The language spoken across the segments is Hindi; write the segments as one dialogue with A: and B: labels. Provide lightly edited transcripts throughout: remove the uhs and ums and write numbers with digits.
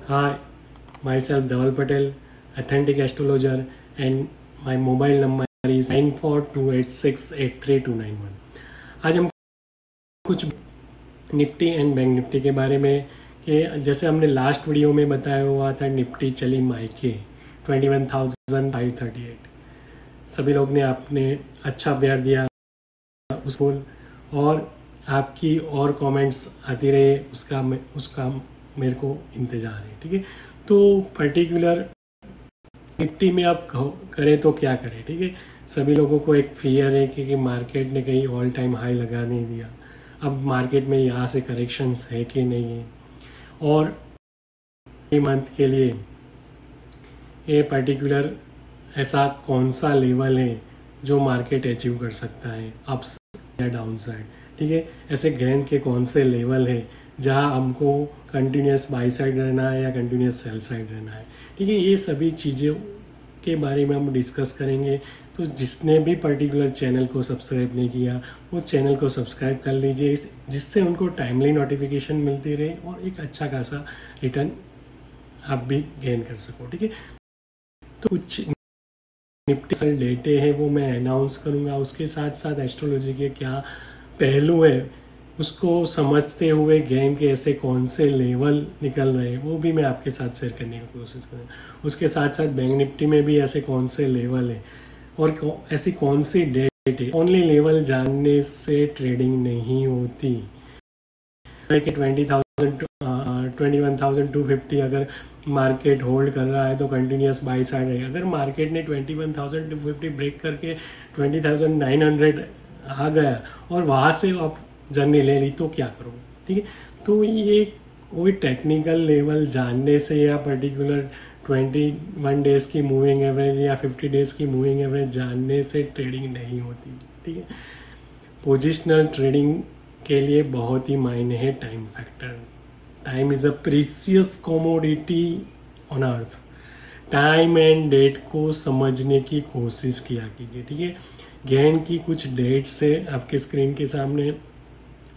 A: Hi, myself Dhaval Patel, authentic astrologer, and my mobile number is 9428683291। आज हम कुछ निफ्टी एंड बैंक निफ्टी के बारे में कि जैसे हमने लास्ट वीडियो में बताया हुआ था, निफ्टी चली मायके 21,538। सभी लोग ने आपने अच्छा प्यार दिया उसको, और आपकी और कमेंट्स आती रहे, उसका मेरे को इंतज़ार है। ठीक है, तो पर्टिकुलर निफ्टी में आप करें तो क्या करें। ठीक है, सभी लोगों को एक फियर है कि मार्केट ने कहीं ऑल टाइम हाई लगा नहीं दिया, अब मार्केट में यहाँ से करेक्शंस है कि नहीं है, और मंथ के लिए ये पर्टिकुलर ऐसा कौन सा लेवल है जो मार्केट अचीव कर सकता है, अप्स या डाउन साइड। ठीक है, ऐसे गैन के कौन से लेवल है जहां हमको कंटिन्यूस बाई साइड रहना है या कंटिन्यूस सेल साइड रहना है। ठीक है, ये सभी चीज़ों के बारे में हम डिस्कस करेंगे। तो जिसने भी पर्टिकुलर चैनल को सब्सक्राइब नहीं किया वो चैनल को सब्सक्राइब कर लीजिए, जिससे उनको टाइमली नोटिफिकेशन मिलती रहे और एक अच्छा खासा रिटर्न आप भी गेन कर सको। ठीक है, तो कुछ निफ्टी डेटे हैं वो मैं अनाउंस करूँगा, उसके साथ साथ एस्ट्रोलॉजी के क्या पहलू है उसको समझते हुए गेम के ऐसे कौन से लेवल निकल रहे हैं वो भी मैं आपके साथ शेयर करने की कोशिश करूँगा। उसके साथ साथ बैंक निफ्टी में भी ऐसे कौन से लेवल है और ऐसी कौन सी डेट है। ओनली लेवल जानने से ट्रेडिंग नहीं होती। 21,250 अगर मार्केट होल्ड कर रहा है तो कंटिन्यूस बाई साइड है। अगर मार्केट ने 21,250 ब्रेक करके 20,900 आ गया और वहाँ से आप जर्नी ले ली तो क्या करोगे। ठीक है, तो ये कोई टेक्निकल लेवल जानने से या पर्टिकुलर 21 डेज़ की मूविंग एवरेज या 50 डेज़ की मूविंग एवरेज जानने से ट्रेडिंग नहीं होती। ठीक है, पोजिशनल ट्रेडिंग के लिए बहुत ही मायने है time factor. Time is a precious commodity on earth. Time and date को समझने की कोशिश किया कीजिए। ठीक है, गेन की कुछ डेट्स से आपके स्क्रीन के सामने,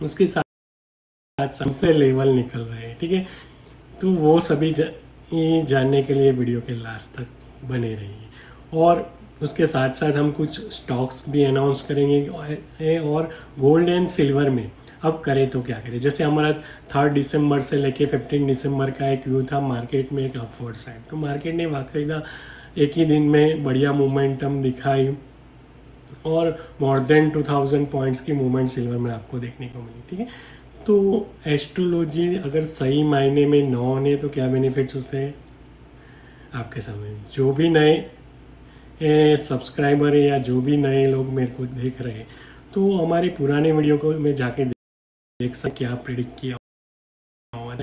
A: उसके साथ से लेवल निकल रहे हैं। ठीक है, तो वो सभी जानने के लिए वीडियो के लास्ट तक बने रहिए। और उसके साथ साथ हम कुछ स्टॉक्स भी अनाउंस करेंगे। और गोल्ड एंड सिल्वर में अब करें तो क्या करें। जैसे हमारा 3 दिसंबर से लेके 15 दिसंबर का एक व्यू था मार्केट में एक अपवर्ड साइड, तो मार्केट ने वाकईदा एक ही दिन में बढ़िया मोमेंटम दिखाई और मोर देन 2000 पॉइंट्स की मूवमेंट सिल्वर में आपको देखने को मिली। ठीक है, तो एस्ट्रोलॉजी अगर सही मायने में नॉन है तो क्या बेनिफिट्स होते हैं आपके सामने। जो भी नए सब्सक्राइबर है या जो भी नए लोग मेरे को देख रहे हैं तो हमारे पुराने वीडियो को मैं जाके देख सकते क्या प्रेडिक्ट किया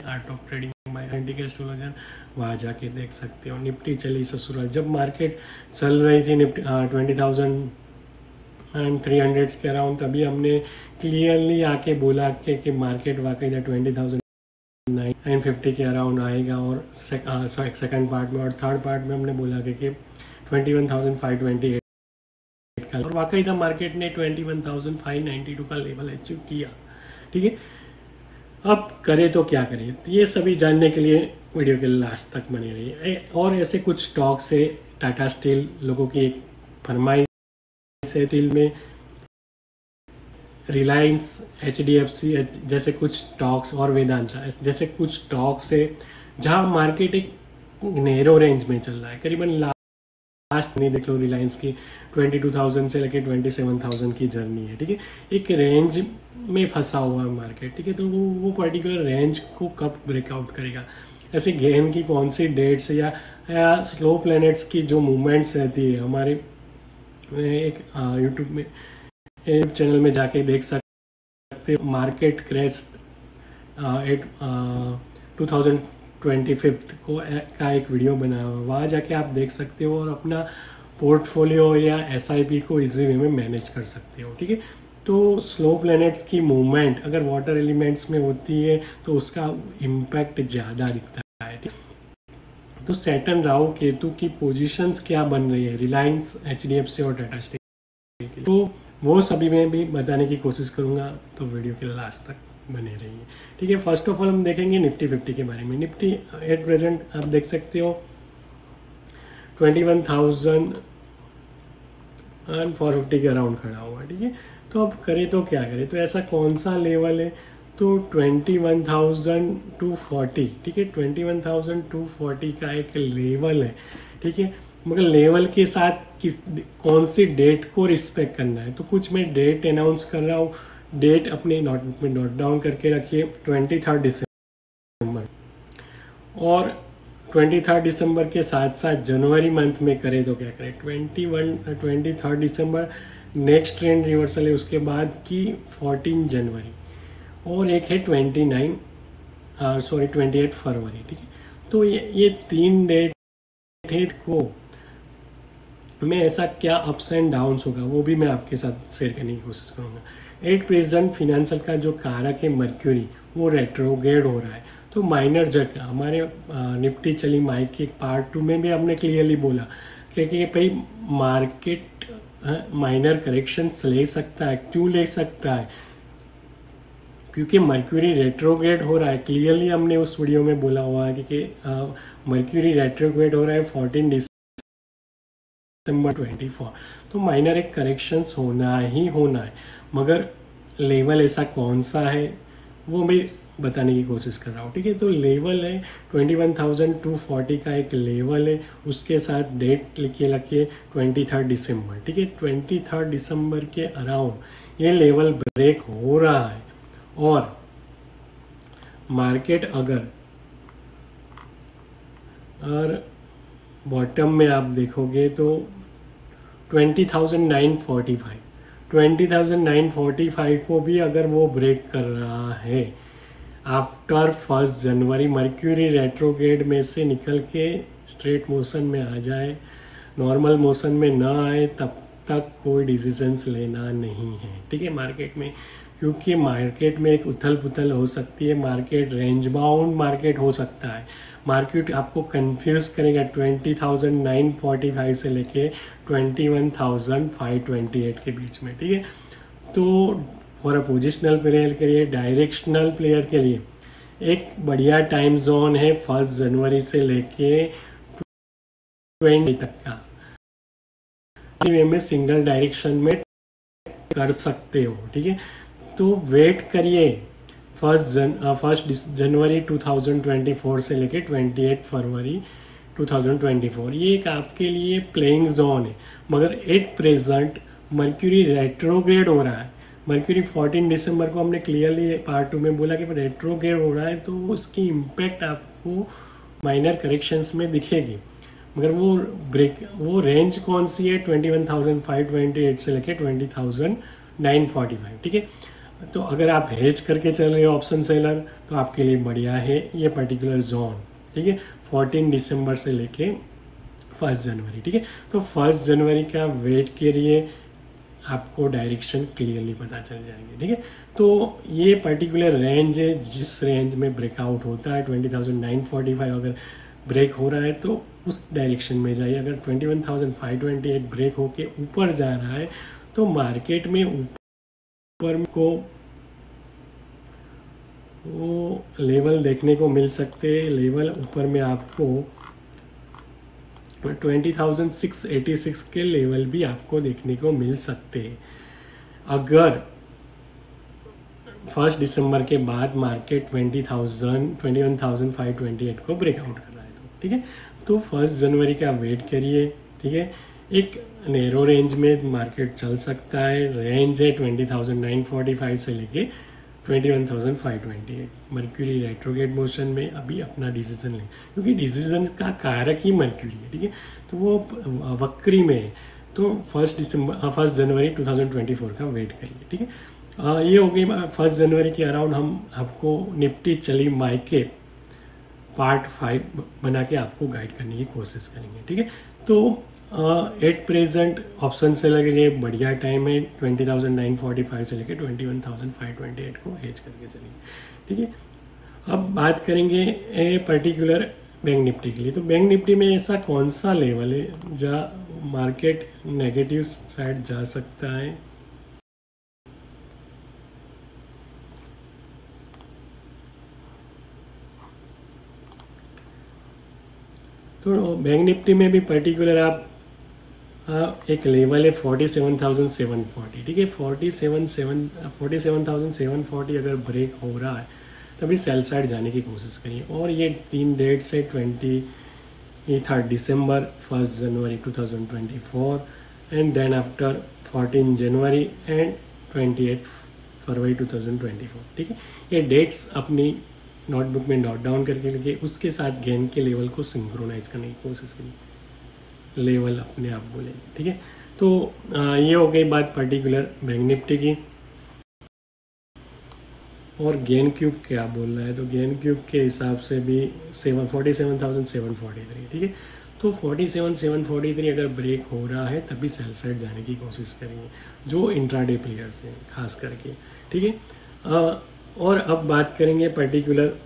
A: art of trading by authentic astrologer, वहाँ जाके देख सकते हो। निफ्टी चली ससुराल, जब मार्केट चल रही थी निफ्टी 20,300 के अराउंड, तभी हमने क्लियरली आके बोला कि मार्केट वाकई 20,950 के अराउंड आएगा। और सेकंड पार्ट में और थर्ड पार्ट में हमने बोला कि 21,528 का, और वाकई था मार्केट ने 21,592 का लेवल अचीव किया। ठीक है, अब करें तो क्या करें, ये सभी जानने के लिए वीडियो के लास्ट तक बने रहिए। और ऐसे कुछ स्टॉक्स है, टाटा स्टील लोगों की एक फरमाइश है, स्टील में रिलायंस, HDFC जैसे कुछ स्टॉक्स और वेदांता जैसे कुछ स्टॉक्स है जहां मार्केट एक नैरो रेंज में चल रहा है। करीबन लास्ट नहीं देख लो, रिलायंस की 22,000 से लेकर 27,000 की जर्नी है। ठीक है, एक रेंज में फंसा हुआ है मार्केट। ठीक है, तो वो पर्टिकुलर रेंज को कब ब्रेकआउट करेगा, ऐसे गेन की कौन सी डेट्स या स्लो प्लैनेट्स की जो मूवमेंट्स रहती है हमारे एक यूट्यूब में चैनल में जाके देख सकते हो। मार्केट क्रैश 2025 को का एक वीडियो बनाया हुआ है, वहाँ जाके आप देख सकते हो और अपना पोर्टफोलियो या SIP को इजी वे में मैनेज कर सकते हो। ठीक है, तो स्लो प्लैनेट्स की मूवमेंट अगर वाटर एलिमेंट्स में होती है तो उसका इम्पैक्ट ज़्यादा दिखता है। ठीक, तो सैटर्न, राहु, केतु की पोजीशंस क्या बन रही है रिलायंस, HDFC और टाटा स्टील, तो वो सभी मैं भी बताने की कोशिश करूँगा। तो वीडियो के लास्ट तक बने रही है। ठीक है, फर्स्ट ऑफ ऑल हम देखेंगे निफ्टी 50 के बारे में। निफ्टी एट प्रेजेंट आप देख सकते हो 21,450 के अराउंड खड़ा हुआ है। ठीक है, तो अब करें तो क्या करें, तो ऐसा कौन सा लेवल है, तो 21,240। ठीक है, 21,240 का एक लेवल है। ठीक है, मगर लेवल के साथ कौन सी डेट को रिस्पेक्ट करना है, तो कुछ मैं डेट अनाउंस कर रहा हूँ। डेट अपने नोट में नोट डाउन करके रखिए, 23 दिसंबर, और 23 दिसंबर के साथ साथ जनवरी मंथ में करें तो क्या करें, 23 दिसंबर नेक्स्ट ट्रेंड रिवर्सल है, उसके बाद की 14 जनवरी, और एक है 28 फरवरी। ठीक है, तो ये 3 डेट को में ऐसा क्या अप्स एंड डाउन्स होगा वो भी मैं आपके साथ शेयर करने की कोशिश करूँगा। एट प्रेजेंट फिनेंशियल का जो कारक है मर्क्यूरी, वो रेट्रोग्रेड हो रहा है, तो माइनर झटका हमारे निफ्टी चली माइक के पार्ट 2 में भी हमने क्लियरली बोला कि भाई मार्केट माइनर करेक्शंस ले सकता है। क्यों ले सकता है, क्योंकि मर्क्यूरी रेट्रोग्रेड हो रहा है। क्लियरली हमने उस वीडियो में बोला हुआ है कि मर्क्यूरी रेट्रोग्रेड हो रहा है 14 दिसंबर 24, तो माइनर एक करेक्शंस होना ही होना है, मगर लेवल ऐसा कौन सा है वो मैं बताने की कोशिश कर रहा हूँ। ठीक है, तो लेवल है 21,240 का एक लेवल है, उसके साथ डेट लिखिए रखिए 23 दिसंबर। ठीक है, 23 दिसंबर के अराउंड ये लेवल ब्रेक हो रहा है, और मार्केट अगर और बॉटम में आप देखोगे तो 20,945 को भी अगर वो ब्रेक कर रहा है आफ्टर 1 जनवरी, मर्क्यूरी रेट्रोग्रेड में से निकल के स्ट्रेट मोशन में आ जाए, नॉर्मल मोशन में ना आए, तब तक कोई डिसीजंस लेना नहीं है। ठीक है, मार्केट में, क्योंकि मार्केट में एक उथल पुथल हो सकती है, मार्केट रेंज बाउंड मार्केट हो सकता है, मार्केट आपको कंफ्यूज करेगा 20,945 से लेके 21,528 के बीच में। ठीक है, तो फॉर अ पोजिशनल प्लेयर के लिए, डायरेक्शनल प्लेयर के लिए एक बढ़िया टाइम जोन है 1 जनवरी से लेके 20 तक का, वे में सिंगल डायरेक्शन में कर सकते हो। ठीक है, तो वेट करिए 1 जनवरी 2024 से लेके 28 फरवरी 2024, ये एक आपके लिए प्लेइंग जोन है। मगर एट प्रेजेंट मर्क्यूरी रेट्रोग्रेड हो रहा है। मर्क्यूरी 14 दिसंबर को हमने क्लियरली पार्ट 2 में बोला कि रेट्रोग्रेड हो रहा है, तो उसकी इम्पैक्ट आपको माइनर करेक्शंस में दिखेगी, मगर वो रेंज कौन सी है, 21,528 से लेके 20,945। ठीक है, तो अगर आप हेज करके चल रहे हो ऑप्शन सेलर, तो आपके लिए बढ़िया है ये पर्टिकुलर जोन। ठीक है, 14 दिसंबर से लेके 1 जनवरी। ठीक है, तो 1 जनवरी का वेट करिए, आपको डायरेक्शन क्लियरली पता चल जाएंगे। ठीक है, तो ये पर्टिकुलर रेंज है, जिस रेंज में ब्रेकआउट होता है 20,945 अगर ब्रेक हो रहा है तो उस डायरेक्शन में जाइए। अगर 21,528 ब्रेक होके ऊपर जा रहा है तो मार्केट में ऊपर को वो लेवल देखने को मिल सकते हैं। लेवल ऊपर में आपको 20,686 के लेवल भी आपको देखने को मिल सकते हैं अगर 1 दिसंबर के बाद मार्केट 21,528 को ब्रेकआउट कर रहा है तो। ठीक है, तो 1 जनवरी का वेट करिए। ठीक है, एक नैरो रेंज में मार्केट चल सकता है, रेंज है 20,945 से लेके 21,528। मर्क्यूरी रेट्रोग्रेड मोशन में अभी अपना डिसीजन लें, क्योंकि डिसीजन का कारक ही मर्क्यूरी है। ठीक है, तो वो वक्री में है, तो 1 जनवरी 2024 का वेट करिए। ठीक है, ये हो गई 1 जनवरी के अराउंड हम आपको निफ्टी चली माइके पार्ट 5 बना के आपको गाइड करने की कोशिश करेंगे। ठीक है, तो एट प्रेजेंट ऑप्शन से लगे लिए बढ़िया टाइम है, 20,945 से लेकर 21,528 को हेज करके चलिए। ठीक है, अब बात करेंगे ए पर्टिकुलर बैंक निफ्टी के लिए। तो बैंक निफ्टी में ऐसा कौन सा लेवल है जहाँ मार्केट नेगेटिव साइड जा सकता है। तो बैंक निफ्टी में भी पर्टिकुलर आप एक लेवल है 47,740, ठीक है। 47,740 अगर ब्रेक हो रहा है तभी सेल साइड जाने की कोशिश करिए। और ये 3 डेट से 23 दिसंबर, 1 जनवरी 2024 एंड देन आफ्टर 14 जनवरी एंड 28 फरवरी 2024, ठीक है। ये डेट्स अपनी नोटबुक में नोट डाउन करके रखिए, उसके साथ गेन के लेवल को सिंक्रोनाइज करने की कोशिश करिए, लेवल अपने आप बोलेंगे, ठीक है। तो ये हो गई बात पर्टिकुलर बैंक निफ्टी की। और गेन क्यूब क्या बोल रहा है, तो गेन क्यूब के हिसाब से भी 47,743, ठीक है। तो 47,743 अगर ब्रेक हो रहा है तभी सेल साइड जाने की कोशिश करेंगे, जो इंट्राडे प्लेयर्स हैं खास करके, ठीक है। और अब बात करेंगे पर्टिकुलर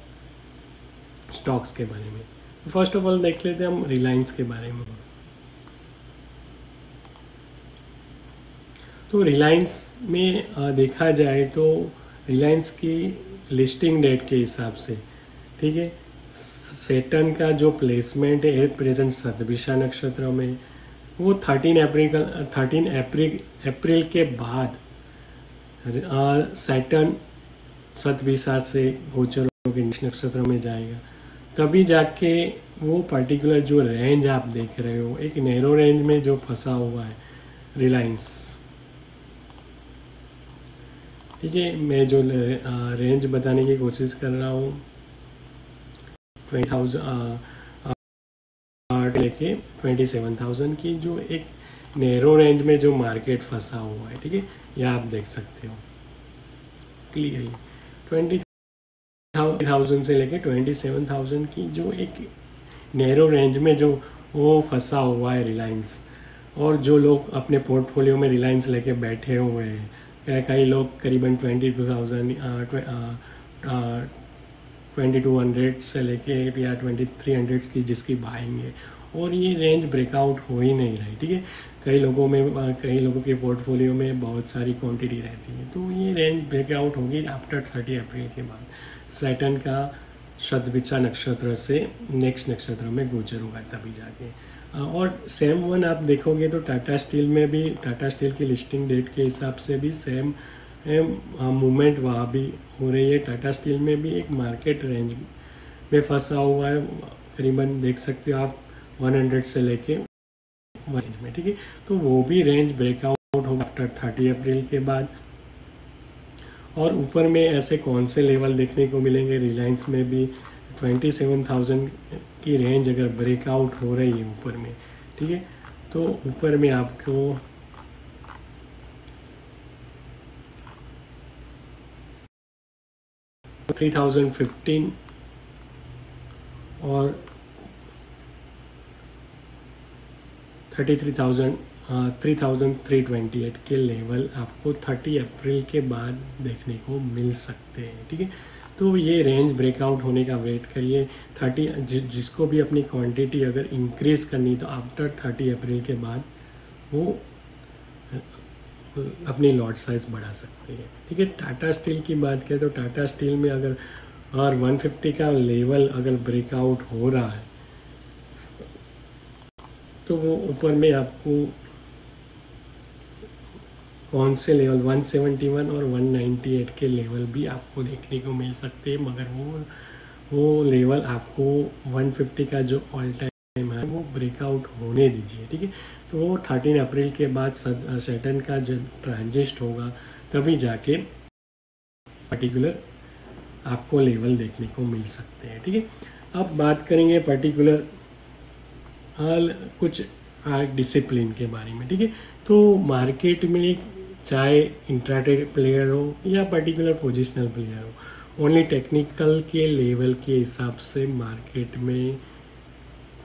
A: स्टॉक्स के बारे में। तो फर्स्ट ऑफ ऑल देख लेते हैं हम रिलायंस के बारे में। तो रिलायंस में देखा जाए तो रिलायंस की लिस्टिंग डेट के हिसाब से, ठीक है, सैटर्न का जो प्लेसमेंट है एट प्रेजेंट सतभिषा नक्षत्र में, वो 13 अप्रैल के बाद सैटर्न सतभिषा से गोचर होकर नक्षत्र में जाएगा, तभी जाके वो पर्टिकुलर जो रेंज आप देख रहे हो, एक नैरो रेंज में जो फंसा हुआ है रिलायंस, ठीक है। मैं जो रेंज बताने की कोशिश कर रहा हूँ 20,000 लेके 27,000 की, जो एक नैरो रेंज में जो मार्केट फंसा हुआ है, ठीक है। यह आप देख सकते हो क्लियरली 20,000 से लेके 27,000 की जो एक नैरो रेंज में जो वो फंसा हुआ है रिलायंस। और जो लोग अपने पोर्टफोलियो में रिलायंस लेके बैठे हुए हैं, कई लोग करीबन 2200 से लेके या 2300 की जिसकी बाइंग है, और ये रेंज ब्रेकआउट हो ही नहीं रही, ठीक है। कई लोगों के पोर्टफोलियो में बहुत सारी क्वांटिटी रहती है, तो ये रेंज ब्रेकआउट होगी आफ्टर 30 अप्रैल के बाद सैटर्न का शतभिषा नक्षत्र से नेक्स्ट नक्षत्र में गोचर होगा, तभी जाके। और सेम वन आप देखोगे तो टाटा स्टील में भी, टाटा स्टील की लिस्टिंग डेट के हिसाब से भी सेम मूवमेंट वहाँ भी हो रही है। टाटा स्टील में भी एक मार्केट रेंज में फंसा हुआ है, करीबन देख सकते हो आप 100 से लेके रेंज में, ठीक है। तो वो भी रेंज ब्रेकआउट होगा आफ्टर 30 अप्रैल के बाद। और ऊपर में ऐसे कौन से लेवल देखने को मिलेंगे, रिलायंस में भी 27,000 की रेंज अगर ब्रेकआउट हो रही है ऊपर में, ठीक है, तो ऊपर में आपको 3015 और 3,328 के लेवल आपको 30 अप्रैल के बाद देखने को मिल सकते हैं, ठीक है। तो ये रेंज ब्रेकआउट होने का वेट करिए। जिसको भी अपनी क्वांटिटी अगर इंक्रीज़ करनी तो आफ्टर 30 अप्रैल के बाद वो अपनी लॉट साइज बढ़ा सकते हैं, ठीक है। टाटा स्टील की बात करें तो टाटा स्टील में अगर और 150 का लेवल अगर ब्रेकआउट हो रहा है तो वो ऊपर में आपको कौन से लेवल 171 और 198 के लेवल भी आपको देखने को मिल सकते हैं, मगर वो लेवल आपको 150 का जो ऑल टाइम है वो ब्रेकआउट होने दीजिए, ठीक है। तो वो 13 अप्रैल के बाद सैटर्न का जब ट्रांजिस्ट होगा तभी जाके पर्टिकुलर आपको लेवल देखने को मिल सकते हैं, ठीक है। अब बात करेंगे पर्टिकुलर कुछ डिसिप्लिन के बारे में, ठीक है। तो मार्केट में चाहे इंट्राडे प्लेयर हो या पर्टिकुलर पोजिशनल प्लेयर हो, ओनली टेक्निकल के लेवल के हिसाब से मार्केट में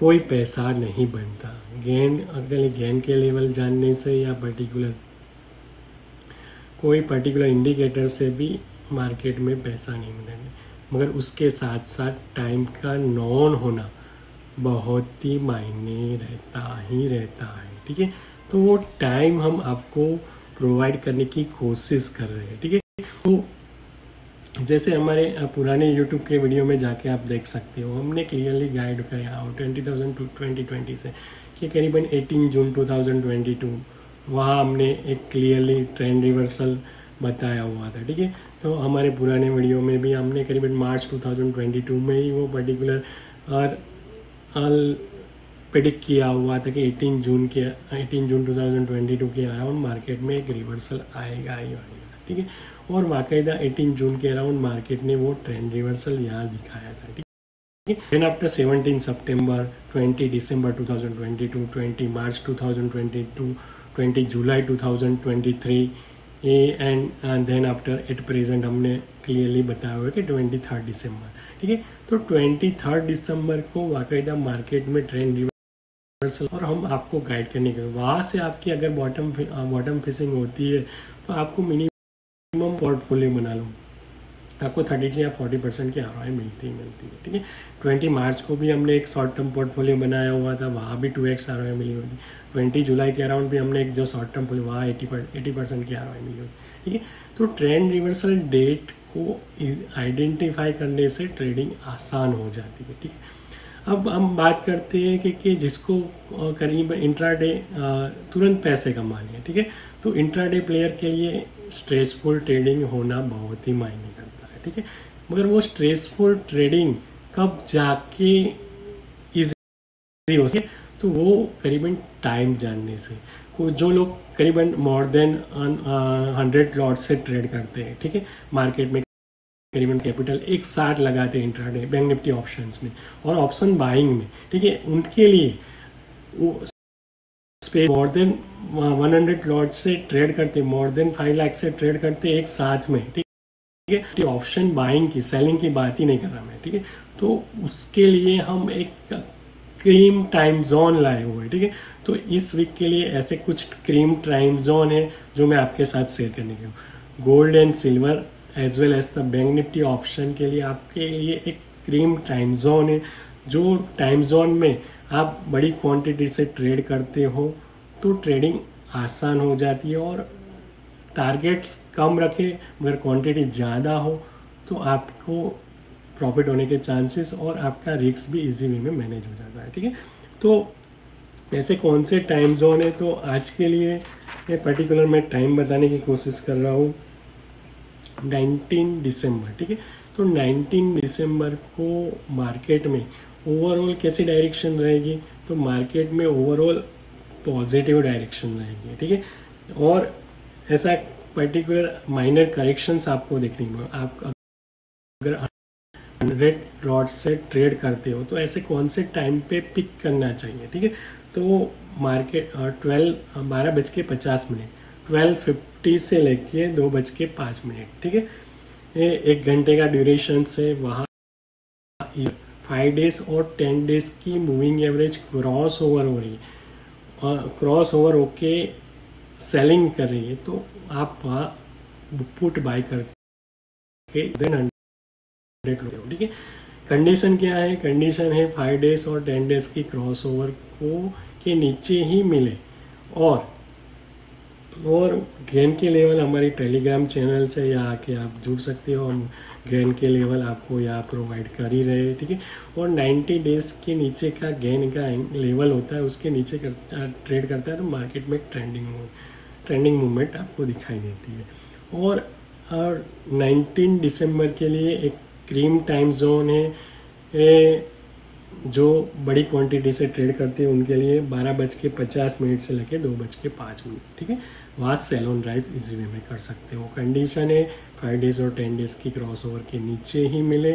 A: कोई पैसा नहीं बनता। अगर गेन के लेवल जानने से या कोई पर्टिकुलर इंडिकेटर से भी मार्केट में पैसा नहीं बनता, मगर उसके साथ साथ टाइम का नॉन होना बहुत ही मायने रहता है, ठीक है। तो वो टाइम हम आपको प्रोवाइड करने की कोशिश कर रहे हैं, ठीक है। तो जैसे हमारे पुराने यूट्यूब के वीडियो में जाके आप देख सकते हो, हमने क्लियरली गाइड किया हो 20,000 टू 2020 से कि करीबन 18 जून 2022 वहाँ हमने एक क्लियरली ट्रेंड रिवर्सल बताया हुआ था, ठीक है। तो हमारे पुराने वीडियो में भी हमने करीबन मार्च 2022 में ही वो पर्टिकुलर प्रेडिक्ट किया हुआ था कि 18 जून 2022 के अराउंड मार्केट में एक रिवर्सल आएगा ही आएगा, ठीक है। और बाकायदा 18 जून के अराउंड मार्केट ने वो ट्रेंड रिवर्सल यहाँ दिखाया था, ठीक है। देन आफ्टर 17 सितंबर, 20 दिसंबर 2022, 20 मार्च 2022, 20 जुलाई 2023 and then after at present हमने क्लियरली बताया हुआ है कि 23 दिसंबर, ठीक है। तो 23 दिसंबर को बाकायदा मार्केट में ट्रेंड रिवर्सल, और हम आपको गाइड करने के वहाँ से आपकी अगर बॉटम फिशिंग होती है तो आपको मिनिमम पोर्टफोलियो बना लो, आपको 30 या 40% की आरओआई मिलती है, ठीक है। 20 मार्च को भी हमने एक शॉर्ट टर्म पोर्टफोलियो बनाया हुआ था, वहाँ भी 2x आरओआई मिली होगी। 20 जुलाई के अराउंड भी हमने एक जो शॉर्ट टर्म पोर्टफोलियो वहाँ 80% की आरओआई मिली होगी, ठीक है। तो ट्रेंड रिवर्सल डेट को आइडेंटिफाई करने से ट्रेडिंग आसान हो जाती है, ठीक है। अब हम बात करते हैं कि जिसको करीब इंट्राडे तुरंत पैसे कमाने हैं, ठीक है। तो इंट्राडे प्लेयर के लिए स्ट्रेसफुल ट्रेडिंग होना बहुत ही मायने करता है, ठीक है। मगर वो स्ट्रेसफुल ट्रेडिंग कब जाके इजी हो सके, तो वो करीबन टाइम जानने से। जो लोग करीबन मोर देन 100 लॉट से ट्रेड करते हैं, ठीक है, मार्केट में करीबन कैपिटल एक साथ लगाते हैं इंट्राडे बैंक निफ्टी ऑप्शंस में और ऑप्शन बाइंग में, ठीक है, उनके लिए स्पेस मोर देन 100 लॉट से ट्रेड करते, मोर देन 5 लाख से ट्रेड करते एक साथ में, ठीक है। ऑप्शन बाइंग की सेलिंग की बात ही नहीं कर रहा मैं, ठीक है। तो उसके लिए हम एक क्रीम टाइम जोन लाए हुए हैं, ठीक है। तो इस वीक के लिए ऐसे कुछ क्रीम टाइम जोन है जो मैं आपके साथ शेयर करने के हूँ। Gold and silver as well as the Bank Nifty option के लिए आपके लिए एक क्रीम टाइम जोन है, जो टाइम जोन में आप बड़ी क्वांटिटी से ट्रेड करते हो तो ट्रेडिंग आसान हो जाती है, और टारगेट्स कम रखें मगर क्वांटिटी ज़्यादा हो तो आपको प्रॉफिट होने के चांसेस और आपका रिस्क भी इजी वे में मैनेज हो जाता है, ठीक है। तो ऐसे कौन से टाइम जोन है, तो आज के लिए ये पर्टिकुलर मैं टाइम बताने की कोशिश कर रहा हूँ 19 दिसंबर, ठीक है। तो 19 दिसंबर को मार्केट में ओवरऑल कैसी डायरेक्शन रहेगी, तो मार्केट में ओवरऑल पॉजिटिव डायरेक्शन रहेगी, ठीक है। और ऐसा पर्टिकुलर माइनर करेक्शंस आपको देखने को, आप अगर 100 लॉट से ट्रेड करते हो तो ऐसे कौन से टाइम पे पिक करना चाहिए, ठीक है। तो मार्केट 12:50 मिनट 12:50 से लेके 2:05, ठीक है। ये 1 घंटे का ड्यूरेशन से वहाँ 5 डेज और 10 डेज की मूविंग एवरेज क्रॉस ओवर हो रही है, क्रॉस ओवर होके सेलिंग कर रही है, तो आप वहाँ पुट बाय करके देन 100, ठीक है। कंडीशन क्या है, कंडीशन है 5 डेज और 10 डेज की क्रॉस ओवर को के नीचे ही मिले, और गेन के लेवल हमारी टेलीग्राम चैनल से या आके आप जुड़ सकते हो, हम गेन के लेवल आपको यहाँ प्रोवाइड कर ही रहे हैं, ठीक है। और 90 डेज के नीचे का गेन का लेवल होता है, उसके नीचे ट्रेड करता है तो मार्केट में ट्रेंडिंग मूवमेंट आपको दिखाई देती है। और 19 दिसंबर के लिए एक क्रीम टाइम जोन है, जो बड़ी क्वांटिटी से ट्रेड करते हैं उनके लिए 12:50 से लेकर 2:05, ठीक है। वहाँ sell on rise easy way में कर सकते हो। कंडीशन है 5 डेज और 10 डेज की क्रॉस ओवर के नीचे ही मिले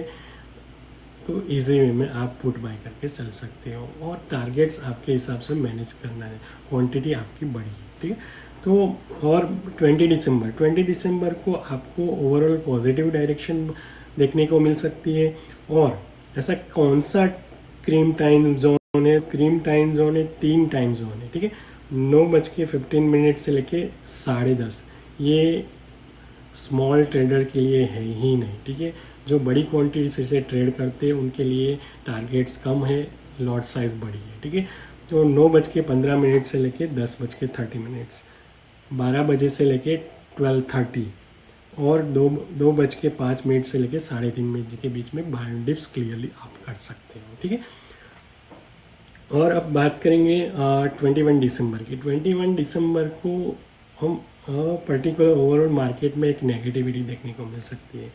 A: तो इजी वे में आप पुट बाय करके चल सकते हो, और टारगेट्स आपके हिसाब से मैनेज करना है, क्वांटिटी आपकी बड़ी है, ठीक है। तो और 20 दिसंबर को आपको ओवरऑल पॉजिटिव डायरेक्शन देखने को मिल सकती है। और ऐसा कौन सा क्रीम टाइम जोन है, क्रीम टाइम जोन है 3 टाइम जोन है, ठीक है। 9:15 से लेके 10:30, ये स्मॉल ट्रेडर के लिए है ही नहीं, ठीक है। जो बड़ी क्वांटिटी से ट्रेड करते हैं उनके लिए टारगेट्स कम है, लॉट साइज बड़ी है, ठीक है। तो 9:15 से लेके 10:30, 12 बजे से लेके 12:30, और 2:05 से लेकर 3:30 के बीच में बाय ऑन डिप्स क्लियरली आप कर सकते हो, ठीक है। और अब बात करेंगे 21 दिसंबर की। 21 दिसंबर को हम पर्टिकुलर ओवरऑल मार्केट में एक नेगेटिविटी देखने को मिल सकती है।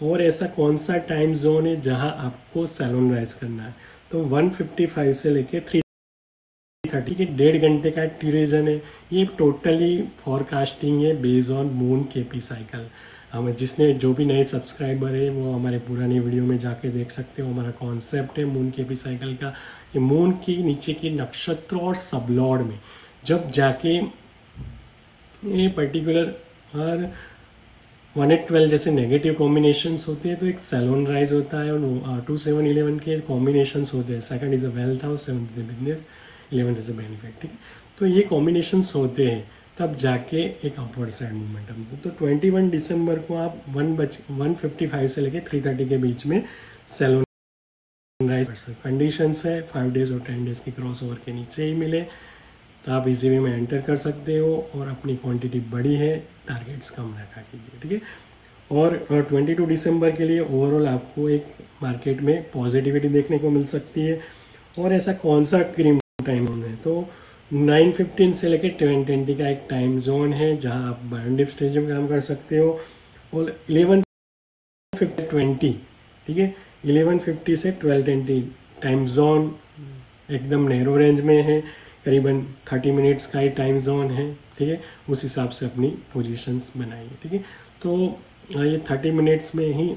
A: और ऐसा कौन सा टाइम जोन है जहां आपको सेलोन राइज करना है, तो 1:55 से लेके 3:30 के 1.5 घंटे का ड्यूरेशन है। ये टोटली फॉरकास्टिंग है based on moon KP cycle. हमें जिसने जो भी नए सब्सक्राइबर है वो हमारे पुरानी वीडियो में जाके देख सकते हो। हमारा कॉन्सेप्ट है मून केपी साइकिल का कि मून की नीचे के नक्षत्रों और सबलॉर्ड में जब जाके ये पर्टिकुलर और 1:12 जैसे नेगेटिव कॉम्बिनेशंस होते हैं तो एक सेलोन राइज होता है। और 2, 7, 11 के कॉम्बिनेशंस होते हैं। Second is a wealth house, 7th is business, 11th is a benefit, ठीक है। तो ये कॉम्बिनेशंस होते हैं तब जाके एक अपवर्ड साइड मोमेंटम। तो 21 दिसंबर को आप 1:55 से लेके 3:30 के बीच में सेलोन राइज कर सकते। कंडीशंस है 5 डेज और 10 डेज की क्रॉस ओवर के नीचे ही मिले तो आप इजी वे में एंटर कर सकते हो। और अपनी क्वांटिटी बड़ी है, टारगेट्स कम रखा कीजिए, ठीक है। और 22 दिसंबर के लिए ओवरऑल आपको एक मार्केट में पॉजिटिविटी देखने को मिल सकती है। और ऐसा कौन सा क्रीम टाइम जोन है, तो 9:15 से लेकर 10:20 का एक टाइम जोन है जहां आप बाय ऑन डिप स्टेज में काम कर सकते हो। और 11:50 ठीक है, 11:50 से 12:20 टाइम जोन एकदम नैरो रेंज में है, करीबन 30 मिनट्स का ही टाइम जोन है, ठीक है। उस हिसाब से अपनी पोजीशंस बनाइए, ठीक है। तो ये 30 मिनट्स में ही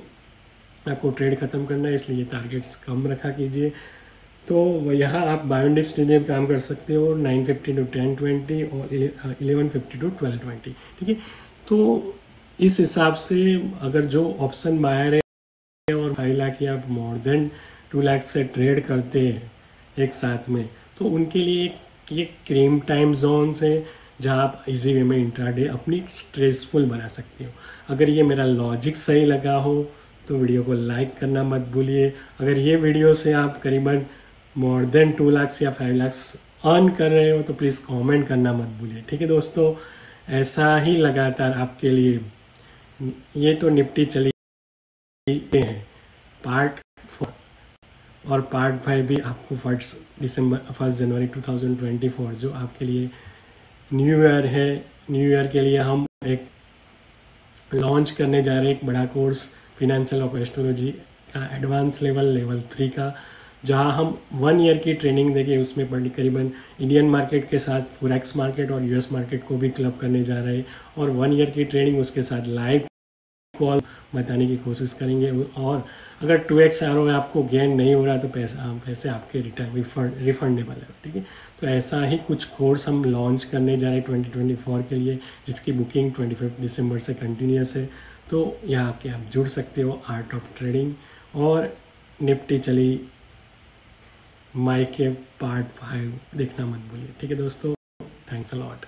A: आपको ट्रेड ख़त्म करना है, इसलिए टारगेट्स कम रखा कीजिए। तो यहाँ आप बाय ऑन डिप स्टेज में काम कर सकते हो 9:50 to 10:20 और 11:50 to 12:20, ठीक है। तो इस हिसाब से अगर जो ऑप्शन बायर है और 5 लाख या मोर देन 2 लाख से ट्रेड करते हैं एक साथ में, तो उनके लिए ये क्रीम टाइम जोन्स है जहाँ आप इजी वे में इंट्राडे अपनी स्ट्रेसफुल बना सकते हो। अगर ये मेरा लॉजिक सही लगा हो तो वीडियो को लाइक करना मत भूलिए। अगर ये वीडियो से आप करीबन मोर देन 2 लाख या 5 लाख अर्न कर रहे हो तो प्लीज़ कमेंट करना मत भूलिए, ठीक है दोस्तों। ऐसा ही लगातार आपके लिए ये तो निफ्टी चली है पार्ट 4 और पार्ट 5 भी आपको 1 जनवरी 2024 जो आपके लिए न्यू ईयर है। न्यू ईयर के लिए हम एक लॉन्च करने जा रहे हैं एक बड़ा कोर्स फिनेंशियल ऑफ एस्ट्रोलॉजी का एडवांस लेवल 3 का, जहां हम 1 ईयर की ट्रेनिंग देंगे। उसमें करीबन इंडियन मार्केट के साथ फॉरेक्स मार्केट और यूएस मार्केट को भी क्लब करने जा रहे हैं। और 1 ईयर की ट्रेनिंग उसके साथ लाइव कॉल बताने की कोशिश करेंगे। और अगर 2x आरओआई आपको गेन नहीं हो रहा तो पैसे आपके रिफंडेबल है, ठीक है। तो ऐसा ही कुछ कोर्स हम लॉन्च करने जा रहे हैं 2024 के लिए, जिसकी बुकिंग 25 दिसंबर से कंटिन्यूस है। तो यहाँ आके आप जुड़ सकते हो। आर्ट ऑफ ट्रेडिंग और निफ्टी चली माई के पार्ट 5 देखना मत भूलिए, ठीक है दोस्तों। Thanks a lot.